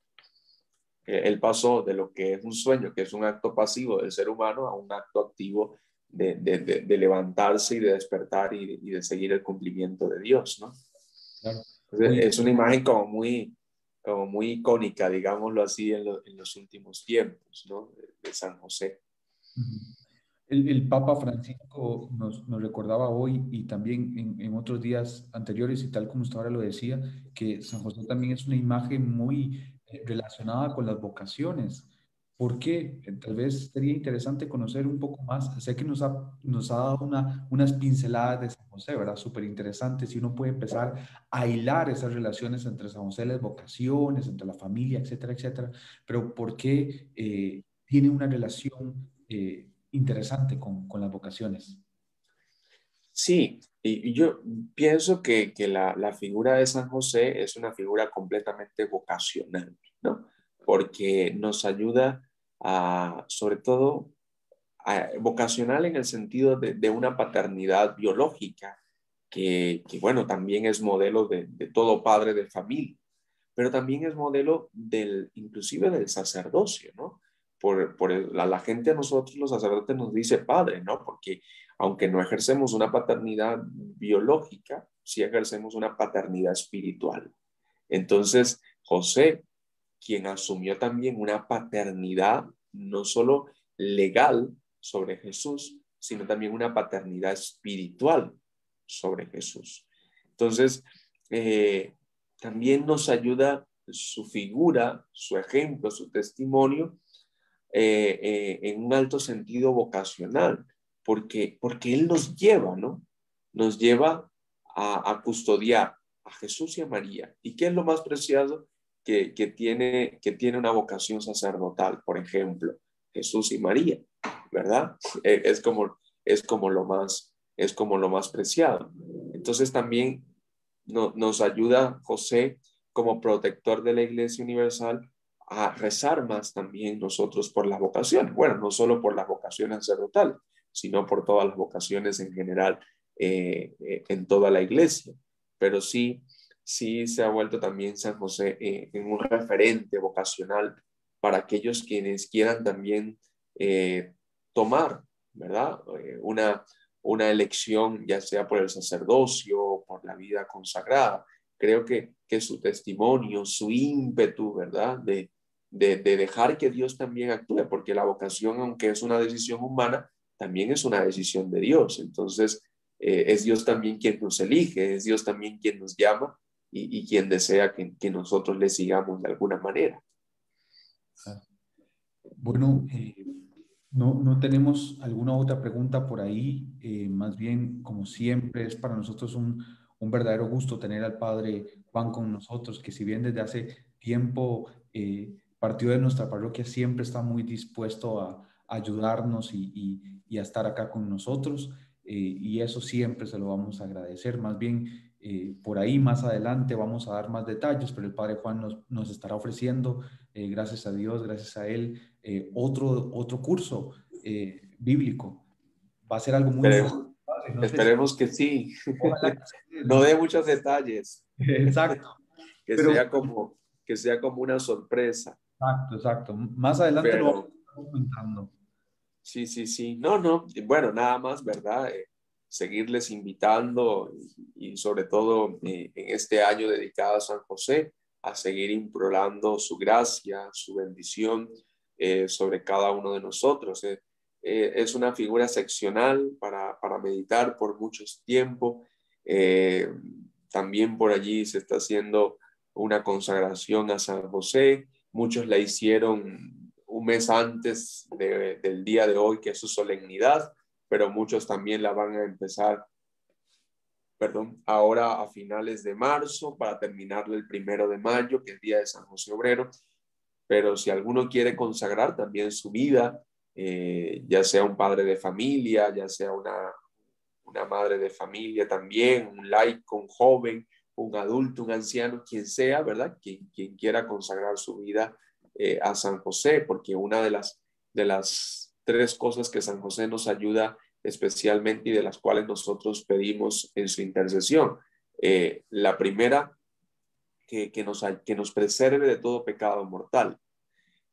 [SPEAKER 1] Él pasó de lo que es un sueño, que es un acto pasivo del ser humano, a un acto activo de levantarse y de despertar y de seguir el cumplimiento de Dios, ¿no?
[SPEAKER 2] Claro.
[SPEAKER 1] Entonces,
[SPEAKER 2] Oye,
[SPEAKER 1] es una imagen como muy icónica, digámoslo así, en los últimos tiempos, ¿no? De San José.
[SPEAKER 2] ujú. El Papa Francisco nos recordaba hoy y también en otros días anteriores, y tal como usted ahora lo decía, que San José también es una imagen muy relacionada con las vocaciones. ¿Por qué? Tal vez sería interesante conocer un poco más. Sé que nos ha dado unas pinceladas de San José, ¿verdad? Súper interesantes. Si uno puede empezar a hilar esas relaciones entre San José y las vocaciones, entre la familia, etcétera, etcétera. Pero ¿por qué tiene una relación interesante con las vocaciones?
[SPEAKER 1] Sí, y yo pienso que la figura de San José es una figura completamente vocacional, ¿no? Porque nos ayuda sobre todo, vocacional en el sentido de una paternidad biológica, bueno, también es modelo de todo padre de familia, pero también es modelo inclusive del sacerdocio, ¿no? La gente a nosotros, los sacerdotes, nos dice padre, ¿no? Porque aunque no ejercemos una paternidad biológica, sí ejercemos una paternidad espiritual. Entonces, José, quien asumió también una paternidad no solo legal sobre Jesús, sino también una paternidad espiritual sobre Jesús. Entonces, también nos ayuda su figura, su ejemplo, su testimonio en un alto sentido vocacional, porque Él nos lleva, ¿no? Nos lleva a custodiar a Jesús y a María. ¿Y qué es lo más preciado que tiene una vocación sacerdotal? Por ejemplo, Jesús y María, ¿verdad? Es como lo más preciado. Entonces también nos ayuda José como protector de la Iglesia Universal a rezar más también nosotros por las vocaciones. Bueno, no solo por las vocaciones sacerdotales, sino por todas las vocaciones en general en toda la iglesia. Pero sí se ha vuelto también San José en un referente vocacional para aquellos quienes quieran también tomar, ¿verdad? Una elección, ya sea por el sacerdocio o por la vida consagrada. Creo que su testimonio, su ímpetu, ¿verdad? De dejar que Dios también actúe, porque la vocación, aunque es una decisión humana, también es una decisión de Dios. Entonces, es Dios también quien nos elige, es Dios también quien nos llama y quien desea que nosotros le sigamos de alguna manera.
[SPEAKER 2] Ah, bueno, no tenemos alguna otra pregunta por ahí. Más bien, como siempre, es para nosotros un verdadero gusto tener al Padre Juan con nosotros, que si bien desde hace tiempo partió de nuestra parroquia, siempre está muy dispuesto a ayudarnos y a estar acá con nosotros. Y eso siempre se lo vamos a agradecer. Más bien, por ahí más adelante vamos a dar más detalles, pero el Padre Juan nos estará ofreciendo, gracias a Dios, gracias a él, otro curso bíblico. Va a ser algo muy interesante.
[SPEAKER 1] Esperemos,
[SPEAKER 2] No sé si,
[SPEAKER 1] esperemos que sí.
[SPEAKER 2] ojalá que sí,
[SPEAKER 1] No dé muchos detalles,
[SPEAKER 2] exacto,
[SPEAKER 1] que
[SPEAKER 2] pero
[SPEAKER 1] sea como, que sea como una sorpresa,
[SPEAKER 2] exacto, exacto. Más adelante lo vamos
[SPEAKER 1] pero
[SPEAKER 2] a estar comentando.
[SPEAKER 1] sí, sí, sí. No, no. Y bueno, nada más, ¿verdad? Seguirles invitando y sobre todo en este año dedicado a San José, a seguir implorando su gracia, su bendición sobre cada uno de nosotros. Es una figura excepcional para meditar por muchos tiempos. Eh, También por allí se está haciendo una consagración a San José. Muchos la hicieron un mes antes del día de hoy, que es su solemnidad, pero muchos también la van a empezar, perdón, ahora a finales de marzo para terminarla el 1 de mayo, que es día de San José Obrero. Pero si alguno quiere consagrar también su vida ya sea un padre de familia, ya sea una madre de familia también, un laico, un joven, un adulto, un anciano, quien sea, ¿verdad? Quien quiera consagrar su vida a San José, porque una de las tres cosas que San José nos ayuda especialmente y de las cuales nosotros pedimos en su intercesión. La primera, que nos preserve de todo pecado mortal.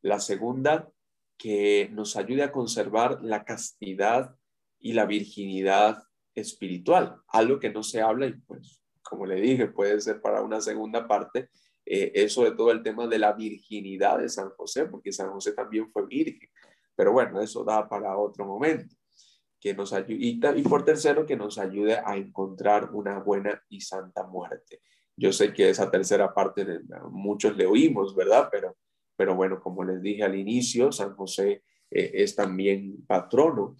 [SPEAKER 1] La segunda, que nos ayude a conservar la castidad y la virginidad espiritual, algo que no se habla y pues, como le dije, puede ser para una segunda parte, eso de todo el tema de la virginidad de San José, porque San José también fue virgen, pero bueno, eso da para otro momento. Que nos ayude, y por tercero, que nos ayude a encontrar una buena y santa muerte. Yo sé que esa tercera parte muchos le oímos, ¿verdad? Pero bueno, como les dije al inicio, San José es también patrono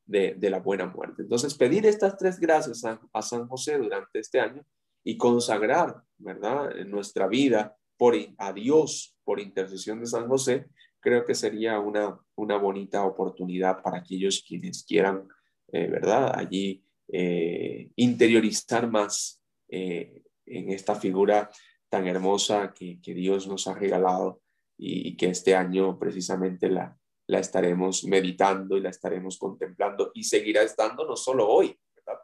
[SPEAKER 1] de la buena muerte. Entonces, pedir estas tres gracias a San José durante este año y consagrar, ¿verdad?, en nuestra vida a Dios por intercesión de San José, creo que sería una bonita oportunidad para aquellos quienes quieran, ¿verdad?, allí interiorizar más en esta figura tan hermosa que Dios nos ha regalado y que este año precisamente la estaremos meditando y la estaremos contemplando y seguirá estando no solo hoy, ¿verdad?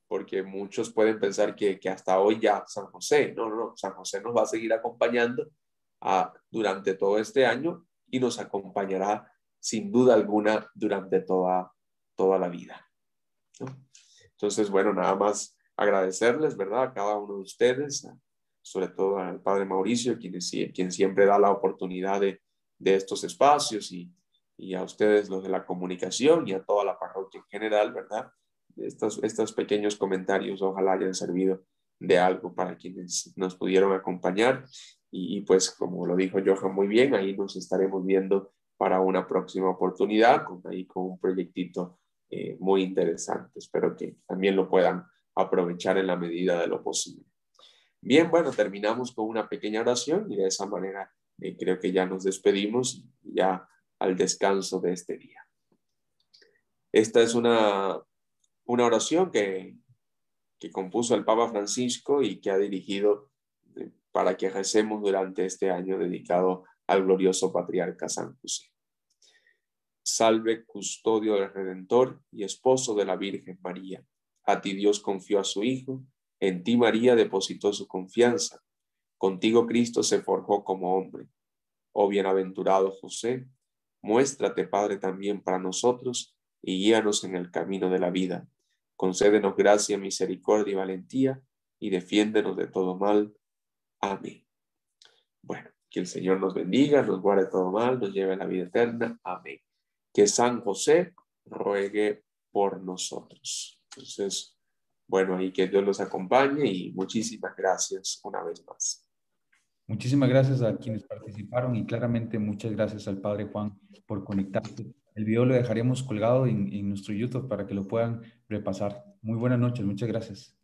[SPEAKER 1] Porque muchos pueden pensar que hasta hoy ya San José, no, San José nos va a seguir acompañando durante todo este año y nos acompañará sin duda alguna durante toda la vida, ¿no? Entonces, bueno, nada más agradecerles, ¿verdad?, a cada uno de ustedes, sobre todo al Padre Mauricio, quien siempre da la oportunidad de estos espacios y a ustedes los de la comunicación y a toda la parroquia en general, ¿verdad? Estos pequeños comentarios ojalá hayan servido de algo para quienes nos pudieron acompañar y pues como lo dijo Johan muy bien, ahí nos estaremos viendo para una próxima oportunidad con un proyectito muy interesante. Espero que también lo puedan aprovechar en la medida de lo posible. Bien, bueno, terminamos con una pequeña oración y de esa manera creo que ya nos despedimos ya al descanso de este día. Esta es una oración que compuso el Papa Francisco y que ha dirigido para que recemos durante este año dedicado al glorioso patriarca San José. Salve, custodio del Redentor y esposo de la Virgen María. A ti Dios confió a su Hijo, en ti María depositó su confianza. Contigo Cristo se forjó como hombre. Oh bienaventurado José, muéstrate Padre también para nosotros y guíanos en el camino de la vida. Concédenos gracia, misericordia y valentía y defiéndenos de todo mal. Amén. Bueno, que el Señor nos bendiga, nos guarde todo mal, nos lleve a la vida eterna. Amén. Que San José ruegue por nosotros. Entonces, bueno, y que Dios los acompañe y muchísimas gracias una vez más.
[SPEAKER 2] Muchísimas gracias a quienes participaron y claramente muchas gracias al Padre Juan por conectarse. El video lo dejaremos colgado en nuestro YouTube para que lo puedan repasar. Muy buenas noches, muchas gracias.